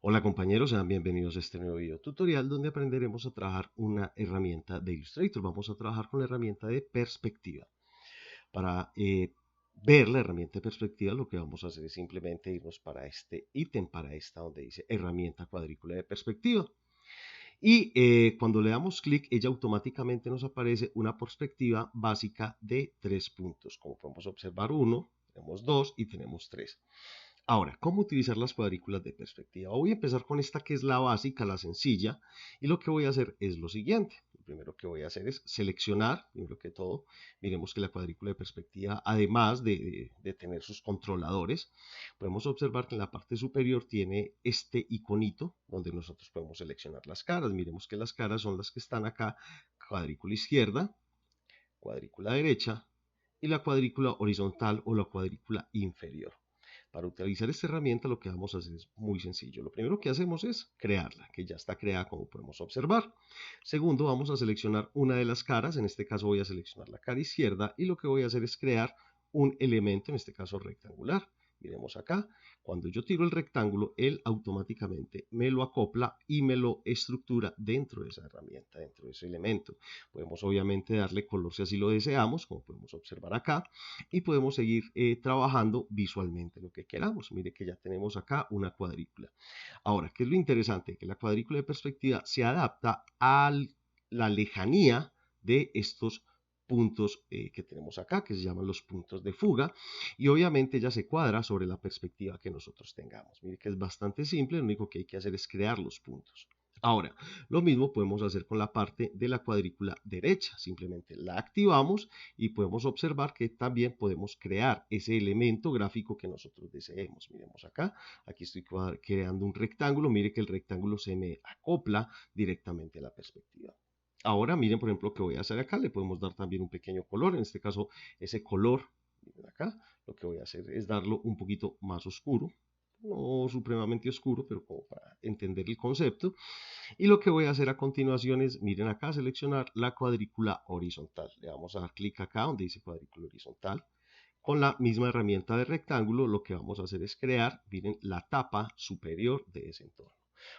Hola compañeros, sean bienvenidos a este nuevo video tutorial donde aprenderemos a trabajar una herramienta de Illustrator. Vamos a trabajar con la herramienta de perspectiva. Para ver la herramienta de perspectiva, lo que vamos a hacer es simplemente irnos para este ítem, para esta donde dice herramienta cuadrícula de perspectiva. Y cuando le damos clic, ella automáticamente nos aparece una perspectiva básica de 3 puntos. Como podemos observar, uno, tenemos dos y tenemos tres. Ahora, ¿cómo utilizar las cuadrículas de perspectiva? Voy a empezar con esta que es la básica, la sencilla, y lo que voy a hacer es lo siguiente. Lo primero que voy a hacer es seleccionar, primero que todo, miremos que la cuadrícula de perspectiva, además de tener sus controladores, podemos observar que en la parte superior tiene este iconito donde nosotros podemos seleccionar las caras. Miremos que las caras son las que están acá, cuadrícula izquierda, cuadrícula derecha y la cuadrícula horizontal o la cuadrícula inferior. Para utilizar esta herramienta lo que vamos a hacer es muy sencillo. Lo primero que hacemos es crearla, que ya está creada como podemos observar. Segundo, vamos a seleccionar una de las caras, en este caso voy a seleccionar la cara izquierda y lo que voy a hacer es crear un elemento, en este caso rectangular. Miremos acá, cuando yo tiro el rectángulo, él automáticamente me lo acopla y me lo estructura dentro de esa herramienta, dentro de ese elemento. Podemos obviamente darle color si así lo deseamos, como podemos observar acá, y podemos seguir trabajando visualmente lo que queramos. Mire que ya tenemos acá una cuadrícula. Ahora, ¿qué es lo interesante? Que la cuadrícula de perspectiva se adapta a la lejanía de estos puntos que tenemos acá, que se llaman los puntos de fuga, y obviamente ya se cuadra sobre la perspectiva que nosotros tengamos. Mire que es bastante simple, lo único que hay que hacer es crear los puntos. Ahora, lo mismo podemos hacer con la parte de la cuadrícula derecha, simplemente la activamos y podemos observar que también podemos crear ese elemento gráfico que nosotros deseemos. Miremos acá, aquí estoy creando un rectángulo, mire que el rectángulo se me acopla directamente a la perspectiva. Ahora miren por ejemplo que voy a hacer acá, le podemos dar también un pequeño color, en este caso ese color, miren acá, lo que voy a hacer es darlo un poquito más oscuro, no supremamente oscuro, pero como para entender el concepto. Y lo que voy a hacer a continuación es, miren acá, seleccionar la cuadrícula horizontal. Le vamos a dar clic acá donde dice cuadrícula horizontal. Con la misma herramienta de rectángulo, lo que vamos a hacer es crear, miren, la tapa superior de ese entorno.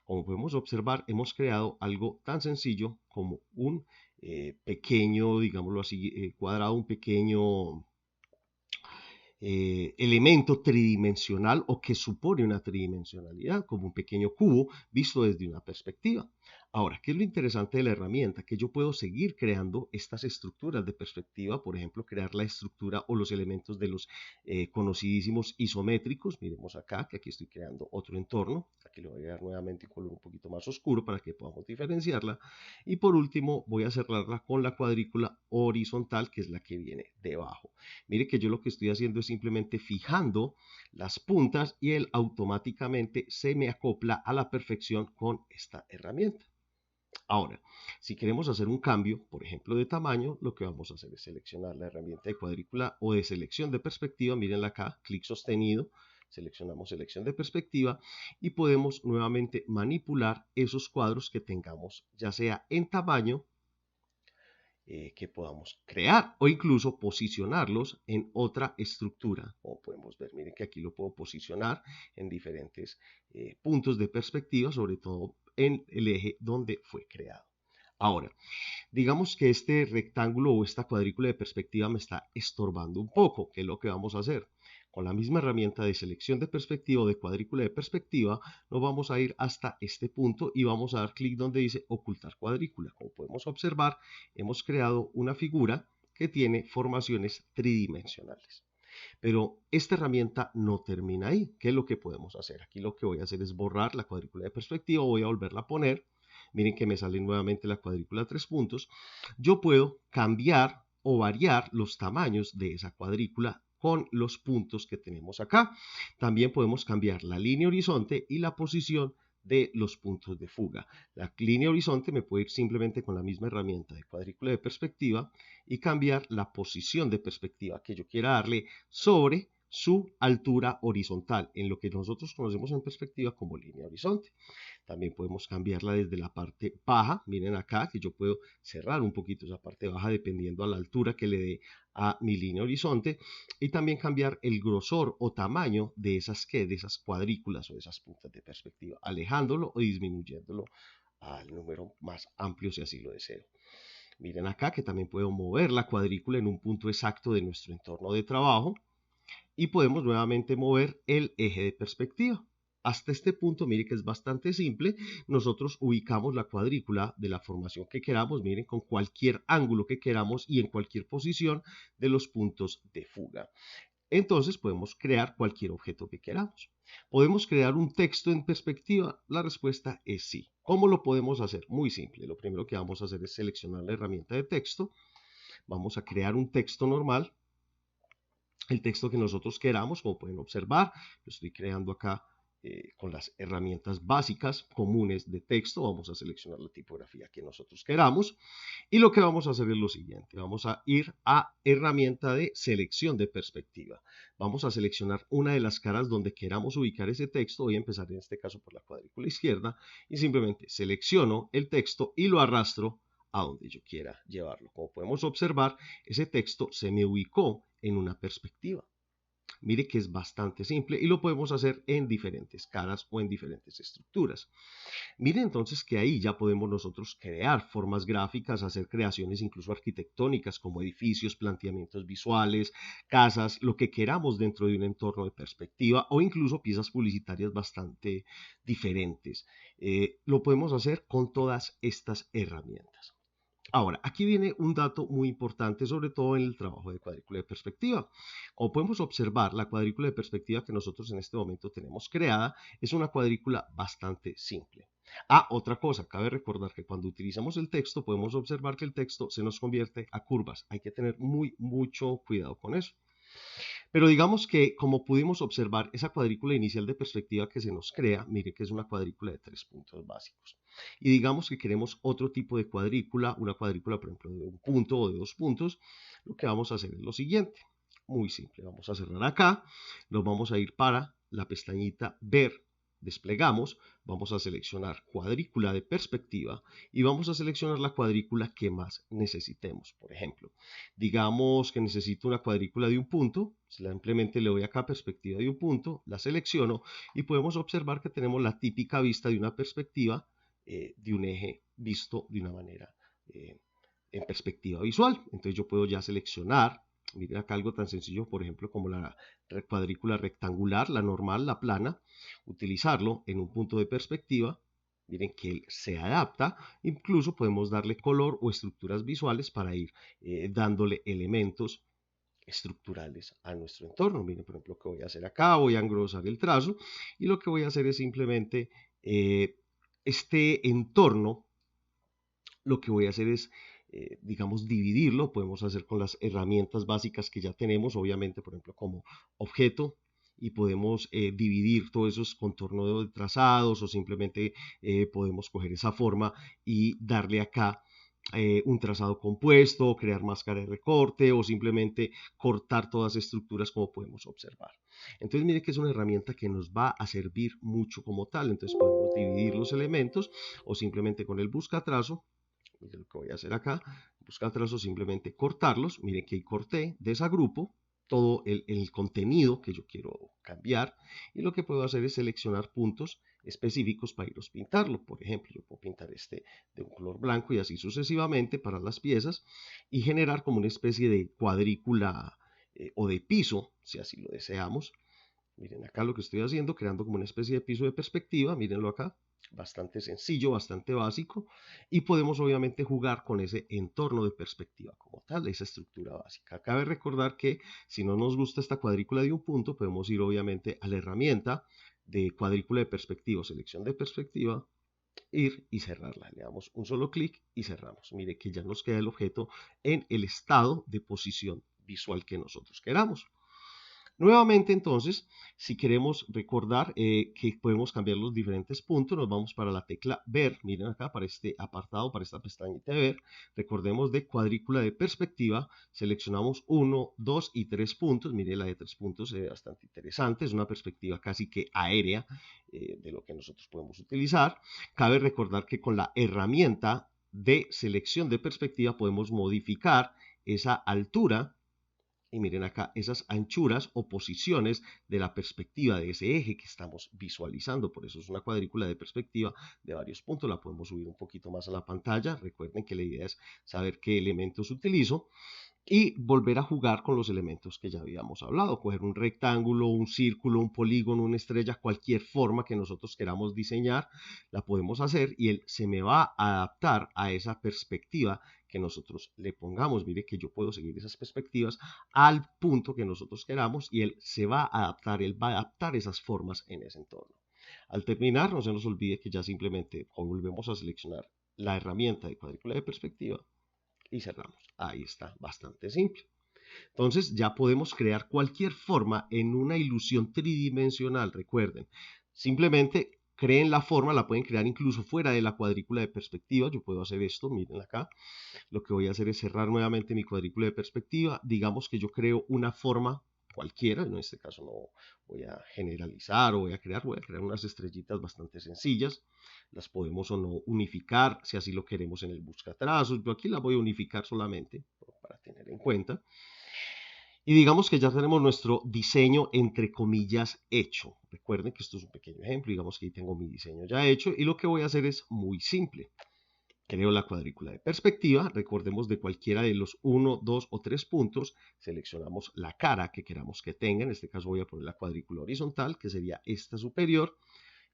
Como podemos observar, hemos creado algo tan sencillo como un pequeño, digámoslo así, cuadrado, un pequeño elemento tridimensional o que supone una tridimensionalidad, como un pequeño cubo visto desde una perspectiva. Ahora, ¿qué es lo interesante de la herramienta? Que yo puedo seguir creando estas estructuras de perspectiva, por ejemplo, crear la estructura o los elementos de los conocidísimos isométricos. Miremos acá, que aquí estoy creando otro entorno. Aquí le voy a dar nuevamente un color un poquito más oscuro para que podamos diferenciarla. Y por último, voy a cerrarla con la cuadrícula horizontal, que es la que viene debajo. Mire que yo lo que estoy haciendo es simplemente fijando las puntas y él automáticamente se me acopla a la perfección con esta herramienta. Ahora, si queremos hacer un cambio, por ejemplo, de tamaño, lo que vamos a hacer es seleccionar la herramienta de cuadrícula o de selección de perspectiva. Mírenla acá, clic sostenido, seleccionamos selección de perspectiva y podemos nuevamente manipular esos cuadros que tengamos, ya sea en tamaño que podamos crear o incluso posicionarlos en otra estructura. Como podemos ver, miren que aquí lo puedo posicionar en diferentes puntos de perspectiva, sobre todo en el eje donde fue creado. Ahora, digamos que este rectángulo o esta cuadrícula de perspectiva me está estorbando un poco. ¿Qué es lo que vamos a hacer? Con la misma herramienta de selección de perspectiva o de cuadrícula de perspectiva, nos vamos a ir hasta este punto y vamos a dar clic donde dice ocultar cuadrícula. Como podemos observar, hemos creado una figura que tiene formaciones tridimensionales. Pero esta herramienta no termina ahí. ¿Qué es lo que podemos hacer? Aquí lo que voy a hacer es borrar la cuadrícula de perspectiva, voy a volverla a poner. Miren que me sale nuevamente la cuadrícula de 3 puntos. Yo puedo cambiar o variar los tamaños de esa cuadrícula con los puntos que tenemos acá. También podemos cambiar la línea horizonte y la posición de los puntos de fuga. La línea horizonte me puede ir simplemente con la misma herramienta de cuadrícula de perspectiva y cambiar la posición de perspectiva que yo quiera darle sobre su altura horizontal, en lo que nosotros conocemos en perspectiva como línea horizonte. También podemos cambiarla desde la parte baja. Miren acá que yo puedo cerrar un poquito esa parte baja dependiendo a la altura que le dé a mi línea horizonte, y también cambiar el grosor o tamaño de esas cuadrículas o de esas puntas de perspectiva, alejándolo o disminuyéndolo al número más amplio si así lo deseo. Miren acá que también puedo mover la cuadrícula en un punto exacto de nuestro entorno de trabajo, y podemos nuevamente mover el eje de perspectiva. Hasta este punto, miren que es bastante simple. Nosotros ubicamos la cuadrícula de la formación que queramos, miren, con cualquier ángulo que queramos y en cualquier posición de los puntos de fuga. Entonces podemos crear cualquier objeto que queramos. ¿Podemos crear un texto en perspectiva? La respuesta es sí. ¿Cómo lo podemos hacer? Muy simple. Lo primero que vamos a hacer es seleccionar la herramienta de texto. Vamos a crear un texto normal, el texto que nosotros queramos. Como pueden observar, lo estoy creando acá con las herramientas básicas comunes de texto. Vamos a seleccionar la tipografía que nosotros queramos, y lo que vamos a hacer es lo siguiente: vamos a ir a herramienta de selección de perspectiva. Vamos a seleccionar una de las caras donde queramos ubicar ese texto. Voy a empezar en este caso por la cuadrícula izquierda y simplemente selecciono el texto y lo arrastro a donde yo quiera llevarlo. Como podemos observar, ese texto se me ubicó en una perspectiva. Mire que es bastante simple y lo podemos hacer en diferentes caras o en diferentes estructuras. Mire entonces que ahí ya podemos nosotros crear formas gráficas, hacer creaciones incluso arquitectónicas como edificios, planteamientos visuales, casas, lo que queramos dentro de un entorno de perspectiva, o incluso piezas publicitarias bastante diferentes. Lo podemos hacer con todas estas herramientas. Ahora, aquí viene un dato muy importante, sobre todo en el trabajo de cuadrícula de perspectiva. Como podemos observar, la cuadrícula de perspectiva que nosotros en este momento tenemos creada es una cuadrícula bastante simple. Otra cosa, cabe recordar que cuando utilizamos el texto podemos observar que el texto se nos convierte a curvas. Hay que tener mucho cuidado con eso. Pero digamos que, como pudimos observar, esa cuadrícula inicial de perspectiva que se nos crea, mire que es una cuadrícula de 3 puntos básicos. Y digamos que queremos otro tipo de cuadrícula, una cuadrícula, por ejemplo, de un punto o de 2 puntos. Lo que vamos a hacer es lo siguiente: muy simple. Vamos a cerrar acá, nos vamos a ir para la pestañita Ver, desplegamos, vamos a seleccionar cuadrícula de perspectiva y vamos a seleccionar la cuadrícula que más necesitemos. Por ejemplo, digamos que necesito una cuadrícula de un punto, simplemente le doy acá perspectiva de un punto, la selecciono y podemos observar que tenemos la típica vista de una perspectiva de un eje visto de una manera en perspectiva visual. Entonces yo puedo ya seleccionar, miren acá algo tan sencillo, por ejemplo, como la cuadrícula rectangular, la normal, la plana, utilizarlo en un punto de perspectiva. Miren que él se adapta, incluso podemos darle color o estructuras visuales para ir dándole elementos estructurales a nuestro entorno. Miren, por ejemplo, lo que voy a hacer acá, voy a engrosar el trazo y lo que voy a hacer es simplemente este entorno, lo que voy a hacer es, digamos, dividirlo. Podemos hacer con las herramientas básicas que ya tenemos, obviamente, por ejemplo, como objeto, y podemos dividir todos esos contornos de trazados, o simplemente podemos coger esa forma y darle acá un trazado compuesto, crear máscara de recorte, o simplemente cortar todas las estructuras, como podemos observar. Entonces mire que es una herramienta que nos va a servir mucho como tal. Entonces podemos dividir los elementos o simplemente con el buscatrazo. Miren lo que voy a hacer acá: buscar trazo, simplemente cortarlos. Miren que ahí corté, desagrupo todo el contenido que yo quiero cambiar, y lo que puedo hacer es seleccionar puntos específicos para irlos pintarlo. Por ejemplo, yo puedo pintar este de un color blanco y así sucesivamente para las piezas, y generar como una especie de cuadrícula o de piso, si así lo deseamos. Miren acá lo que estoy haciendo, creando como una especie de piso de perspectiva. Mírenlo acá, bastante sencillo, bastante básico, y podemos obviamente jugar con ese entorno de perspectiva como tal, esa estructura básica. Cabe recordar que si no nos gusta esta cuadrícula de un punto, podemos ir obviamente a la herramienta de cuadrícula de perspectiva, selección de perspectiva, ir y cerrarla. Le damos un solo clic y cerramos. Mire que ya nos queda el objeto en el estado de posición visual que nosotros queramos. Nuevamente, entonces, si queremos recordar que podemos cambiar los diferentes puntos, nos vamos para la tecla ver. Miren acá para este apartado, para esta pestañita de ver. Recordemos de cuadrícula de perspectiva. Seleccionamos 1, 2 y 3 puntos. Miren, la de 3 puntos es bastante interesante. Es una perspectiva casi que aérea de lo que nosotros podemos utilizar. Cabe recordar que con la herramienta de selección de perspectiva podemos modificar esa altura y miren acá esas anchuras o posiciones de la perspectiva de ese eje que estamos visualizando. Por eso es una cuadrícula de perspectiva de varios puntos. La podemos subir un poquito más a la pantalla. Recuerden que la idea es saber qué elementos utilizo y volver a jugar con los elementos que ya habíamos hablado. Coger un rectángulo, un círculo, un polígono, una estrella, cualquier forma que nosotros queramos diseñar, la podemos hacer y él se me va a adaptar a esa perspectiva que nosotros le pongamos. Mire que yo puedo seguir esas perspectivas al punto que nosotros queramos y él se va a adaptar, él va a adaptar esas formas en ese entorno. Al terminar, no se nos olvide que ya simplemente volvemos a seleccionar la herramienta de cuadrícula de perspectiva y cerramos. Ahí está, bastante simple. Entonces ya podemos crear cualquier forma en una ilusión tridimensional, recuerden. Simplemente creen la forma, la pueden crear incluso fuera de la cuadrícula de perspectiva. Yo puedo hacer esto, miren acá. Lo que voy a hacer es cerrar nuevamente mi cuadrícula de perspectiva. Digamos que yo creo una forma cualquiera, en este caso no voy a generalizar o voy a crear unas estrellitas bastante sencillas. Las podemos o no unificar, si así lo queremos en el buscatrazos. Yo aquí las voy a unificar solamente para tener en cuenta. Y digamos que ya tenemos nuestro diseño entre comillas hecho. Recuerden que esto es un pequeño ejemplo, digamos que ahí tengo mi diseño ya hecho y lo que voy a hacer es muy simple. Creo la cuadrícula de perspectiva, recordemos de cualquiera de los 1, 2 o 3 puntos, seleccionamos la cara que queramos que tenga, en este caso voy a poner la cuadrícula horizontal, que sería esta superior,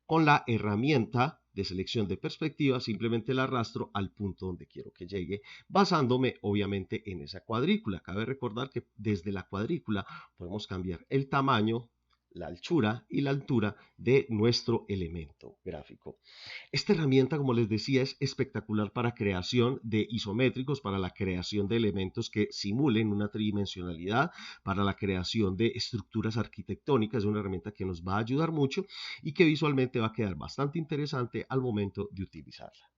con la herramienta de selección de perspectiva, simplemente la arrastro al punto donde quiero que llegue, basándome obviamente en esa cuadrícula. Cabe recordar que desde la cuadrícula podemos cambiar el tamaño, la anchura y la altura de nuestro elemento gráfico. Esta herramienta, como les decía, es espectacular para creación de isométricos, para la creación de elementos que simulen una tridimensionalidad, para la creación de estructuras arquitectónicas. Es una herramienta que nos va a ayudar mucho y que visualmente va a quedar bastante interesante al momento de utilizarla.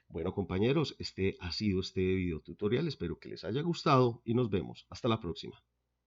Bueno, compañeros, este ha sido este video tutorial. Espero que les haya gustado y nos vemos. Hasta la próxima.